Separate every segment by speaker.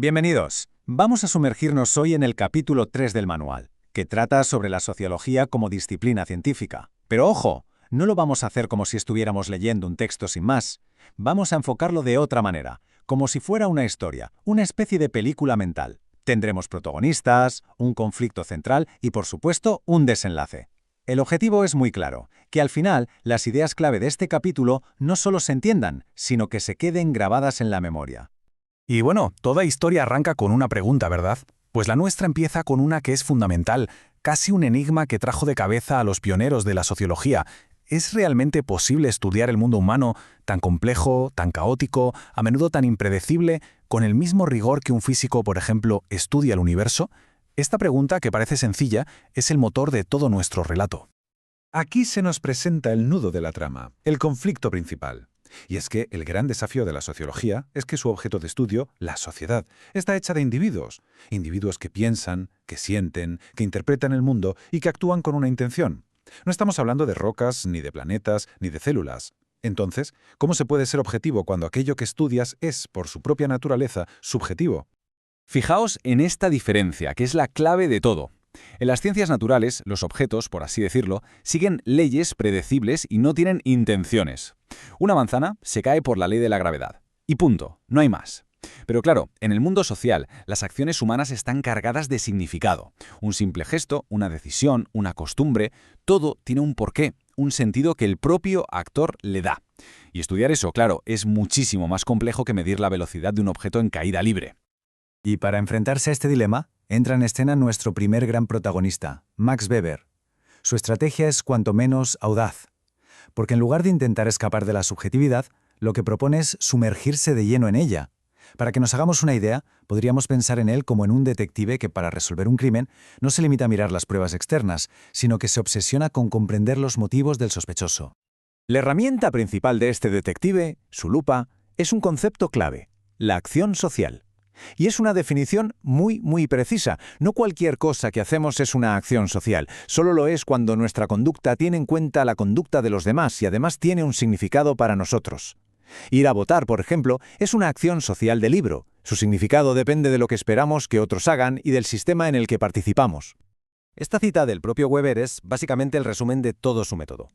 Speaker 1: Bienvenidos. Vamos a sumergirnos hoy en el capítulo 3 del manual, que trata sobre la sociología como disciplina científica. Pero ojo, no lo vamos a hacer como si estuviéramos leyendo un texto sin más. Vamos a enfocarlo de otra manera, como si fuera una historia, una especie de película mental. Tendremos protagonistas, un conflicto central y, por supuesto, un desenlace. El objetivo es muy claro, que al final las ideas clave de este capítulo no solo se entiendan, sino que se queden grabadas en la memoria.
Speaker 2: Y bueno, toda historia arranca con una pregunta, ¿verdad? Pues la nuestra empieza con una que es fundamental, casi un enigma que trajo de cabeza a los pioneros de la sociología. ¿Es realmente posible estudiar el mundo humano, tan complejo, tan caótico, a menudo tan impredecible, con el mismo rigor que un físico, por ejemplo, estudia el universo? Esta pregunta, que parece sencilla, es el motor de todo nuestro relato.
Speaker 3: Aquí se nos presenta el nudo de la trama, el conflicto principal. Y es que el gran desafío de la sociología es que su objeto de estudio, la sociedad, está hecha de individuos. Individuos que piensan, que sienten, que interpretan el mundo y que actúan con una intención. No estamos hablando de rocas, ni de planetas, ni de células. Entonces, ¿cómo se puede ser objetivo cuando aquello que estudias es, por su propia naturaleza, subjetivo?
Speaker 4: Fijaos en esta diferencia, que es la clave de todo. En las ciencias naturales, los objetos, por así decirlo, siguen leyes predecibles y no tienen intenciones. Una manzana se cae por la ley de la gravedad. Y punto, no hay más. Pero claro, en el mundo social, las acciones humanas están cargadas de significado. Un simple gesto, una decisión, una costumbre, todo tiene un porqué, un sentido que el propio actor le da. Y estudiar eso, claro, es muchísimo más complejo que medir la velocidad de un objeto en caída libre.
Speaker 1: Y para enfrentarse a este dilema, entra en escena nuestro primer gran protagonista, Max Weber. Su estrategia es cuanto menos audaz, porque en lugar de intentar escapar de la subjetividad, lo que propone es sumergirse de lleno en ella. Para que nos hagamos una idea, podríamos pensar en él como en un detective que para resolver un crimen no se limita a mirar las pruebas externas, sino que se obsesiona con comprender los motivos del sospechoso. La herramienta principal de este detective, su lupa, es un concepto clave, la acción social. Y es una definición muy precisa. No cualquier cosa que hacemos es una acción social. Solo lo es cuando nuestra conducta tiene en cuenta la conducta de los demás y además tiene un significado para nosotros. Ir a votar, por ejemplo, es una acción social de libro. Su significado depende de lo que esperamos que otros hagan y del sistema en el que participamos. Esta cita del propio Weber es básicamente el resumen de todo su método.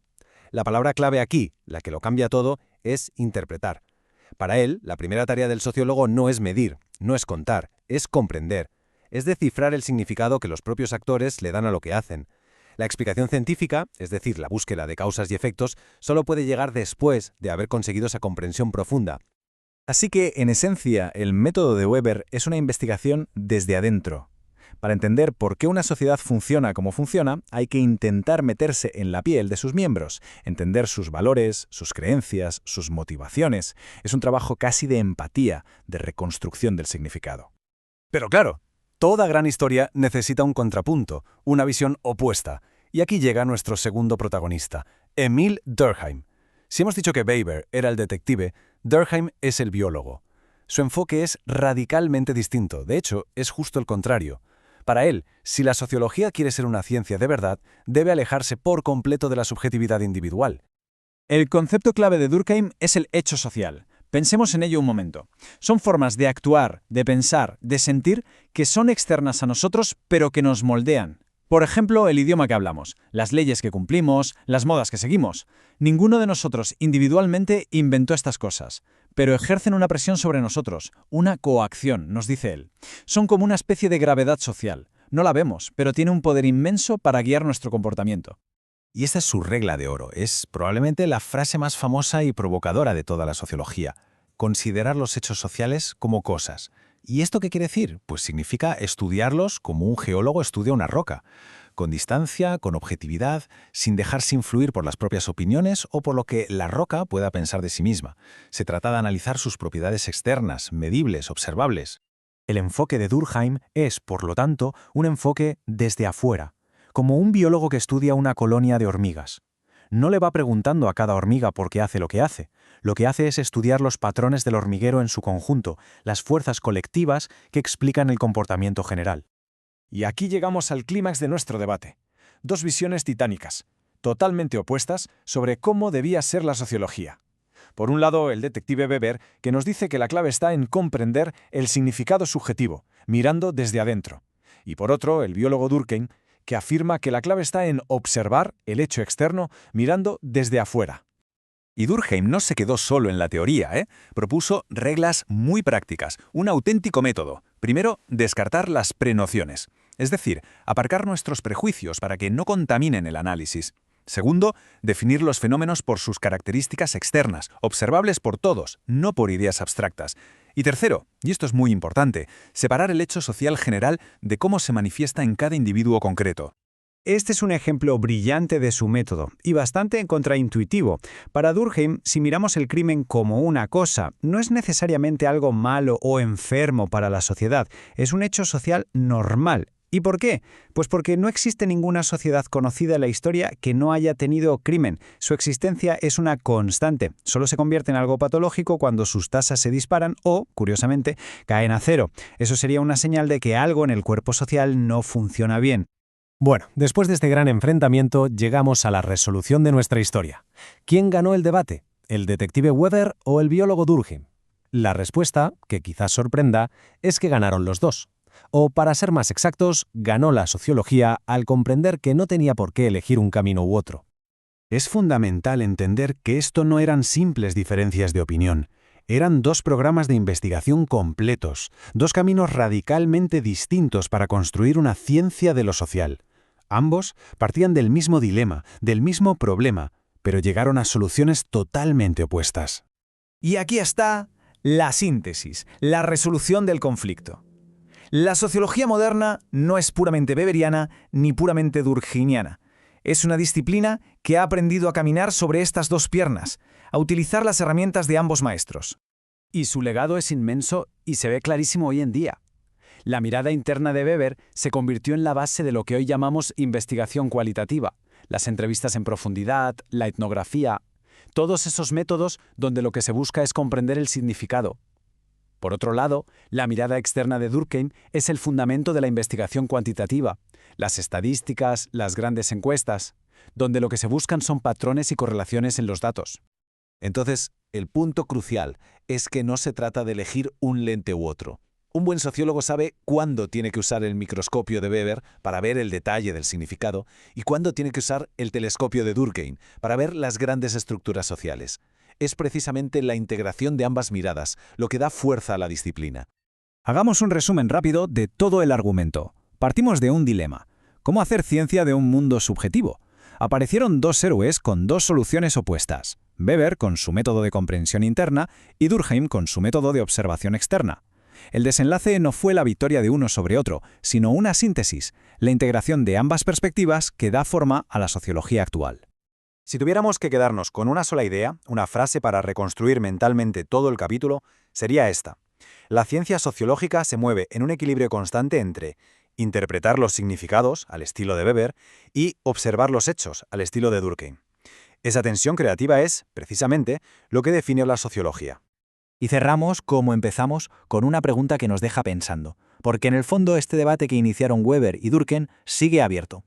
Speaker 1: La palabra clave aquí, la que lo cambia todo, es interpretar. Para él, la primera tarea del sociólogo no es medir, no es contar, es comprender, es descifrar el significado que los propios actores le dan a lo que hacen. La explicación científica, es decir, la búsqueda de causas y efectos, solo puede llegar después de haber conseguido esa comprensión profunda. Así que, en esencia, el método de Weber es una investigación desde adentro. Para entender por qué una sociedad funciona como funciona, hay que intentar meterse en la piel de sus miembros, entender sus valores, sus creencias, sus motivaciones. Es un trabajo casi de empatía, de reconstrucción del significado. Pero claro, toda gran historia necesita un contrapunto, una visión opuesta. Y aquí llega nuestro segundo protagonista, Emil Durkheim. Si hemos dicho que Weber era el detective, Durkheim es el biólogo. Su enfoque es radicalmente distinto, de hecho, es justo el contrario. Para él, si la sociología quiere ser una ciencia de verdad, debe alejarse por completo de la subjetividad individual. El concepto clave de Durkheim es el hecho social. Pensemos en ello un momento. Son formas de actuar, de pensar, de sentir que son externas a nosotros, pero que nos moldean. Por ejemplo, el idioma que hablamos, las leyes que cumplimos, las modas que seguimos. Ninguno de nosotros individualmente inventó estas cosas, pero ejercen una presión sobre nosotros, una coacción, nos dice él. Son como una especie de gravedad social. No la vemos, pero tiene un poder inmenso para guiar nuestro comportamiento. Y esta es su regla de oro. Es probablemente la frase más famosa y provocadora de toda la sociología. Considerar los hechos sociales como cosas. ¿Y esto qué quiere decir? Pues significa estudiarlos como un geólogo estudia una roca, con distancia, con objetividad, sin dejarse influir por las propias opiniones o por lo que la roca pueda pensar de sí misma. Se trata de analizar sus propiedades externas, medibles, observables. El enfoque de Durkheim es, por lo tanto, un enfoque desde afuera, como un biólogo que estudia una colonia de hormigas. No le va preguntando a cada hormiga por qué hace lo que hace. Lo que hace es estudiar los patrones del hormiguero en su conjunto, las fuerzas colectivas que explican el comportamiento general. Y aquí llegamos al clímax de nuestro debate. Dos visiones titánicas, totalmente opuestas, sobre cómo debía ser la sociología.
Speaker 2: Por un lado, el detective Weber, que nos dice que la clave está en comprender el significado subjetivo, mirando desde adentro. Y por otro, el biólogo Durkheim, que afirma que la clave está en observar el hecho externo mirando desde afuera.
Speaker 4: Y Durkheim no se quedó solo en la teoría, Propuso reglas muy prácticas, un auténtico método. Primero, descartar las prenociones, es decir, aparcar nuestros prejuicios para que no contaminen el análisis. Segundo, definir los fenómenos por sus características externas, observables por todos, no por ideas abstractas. Y tercero, y esto es muy importante, separar el hecho social general de cómo se manifiesta en cada individuo concreto.
Speaker 1: Este es un ejemplo brillante de su método y bastante contraintuitivo. Para Durkheim, si miramos el crimen como una cosa, no es necesariamente algo malo o enfermo para la sociedad, es un hecho social normal. ¿Y por qué? Pues porque no existe ninguna sociedad conocida en la historia que no haya tenido crimen. Su existencia es una constante. Solo se convierte en algo patológico cuando sus tasas se disparan o, curiosamente, caen a cero. Eso sería una señal de que algo en el cuerpo social no funciona bien.
Speaker 5: Bueno, después de este gran enfrentamiento, llegamos a la resolución de nuestra historia. ¿Quién ganó el debate? ¿El detective Weber o el biólogo Durkheim? La respuesta, que quizás sorprenda, es que ganaron los dos. O, para ser más exactos, ganó la sociología al comprender que no tenía por qué elegir un camino u otro.
Speaker 3: Es fundamental entender que esto no eran simples diferencias de opinión. Eran dos programas de investigación completos, dos caminos radicalmente distintos para construir una ciencia de lo social. Ambos partían del mismo dilema, del mismo problema, pero llegaron a soluciones totalmente opuestas.
Speaker 1: Y aquí está la síntesis, la resolución del conflicto. La sociología moderna no es puramente weberiana ni puramente durkheimiana. Es una disciplina que ha aprendido a caminar sobre estas dos piernas, a utilizar las herramientas de ambos maestros. Y su legado es inmenso y se ve clarísimo hoy en día. La mirada interna de Weber se convirtió en la base de lo que hoy llamamos investigación cualitativa, las entrevistas en profundidad, la etnografía, todos esos métodos donde lo que se busca es comprender el significado. Por otro lado, la mirada externa de Durkheim es el fundamento de la investigación cuantitativa, las estadísticas, las grandes encuestas, donde lo que se buscan son patrones y correlaciones en los datos.
Speaker 6: Entonces, el punto crucial es que no se trata de elegir un lente u otro. Un buen sociólogo sabe cuándo tiene que usar el microscopio de Weber para ver el detalle del significado y cuándo tiene que usar el telescopio de Durkheim para ver las grandes estructuras sociales. Es precisamente la integración de ambas miradas lo que da fuerza a la disciplina.
Speaker 1: Hagamos un resumen rápido de todo el argumento. Partimos de un dilema. ¿Cómo hacer ciencia de un mundo subjetivo? Aparecieron dos héroes con dos soluciones opuestas. Weber con su método de comprensión interna y Durkheim con su método de observación externa. El desenlace no fue la victoria de uno sobre otro, sino una síntesis, la integración de ambas perspectivas que da forma a la sociología actual.
Speaker 2: Si tuviéramos que quedarnos con una sola idea, una frase para reconstruir mentalmente todo el capítulo, sería esta. La ciencia sociológica se mueve en un equilibrio constante entre interpretar los significados, al estilo de Weber, y observar los hechos, al estilo de Durkheim. Esa tensión creativa es, precisamente, lo que define la sociología.
Speaker 1: Y cerramos, como empezamos, con una pregunta que nos deja pensando, porque en el fondo este debate que iniciaron Weber y Durkheim sigue abierto.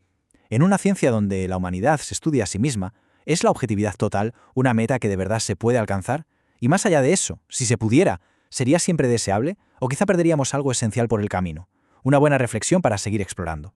Speaker 1: En una ciencia donde la humanidad se estudia a sí misma, ¿es la objetividad total una meta que de verdad se puede alcanzar? Y más allá de eso, si se pudiera, ¿sería siempre deseable? ¿O quizá perderíamos algo esencial por el camino? Una buena reflexión para seguir explorando.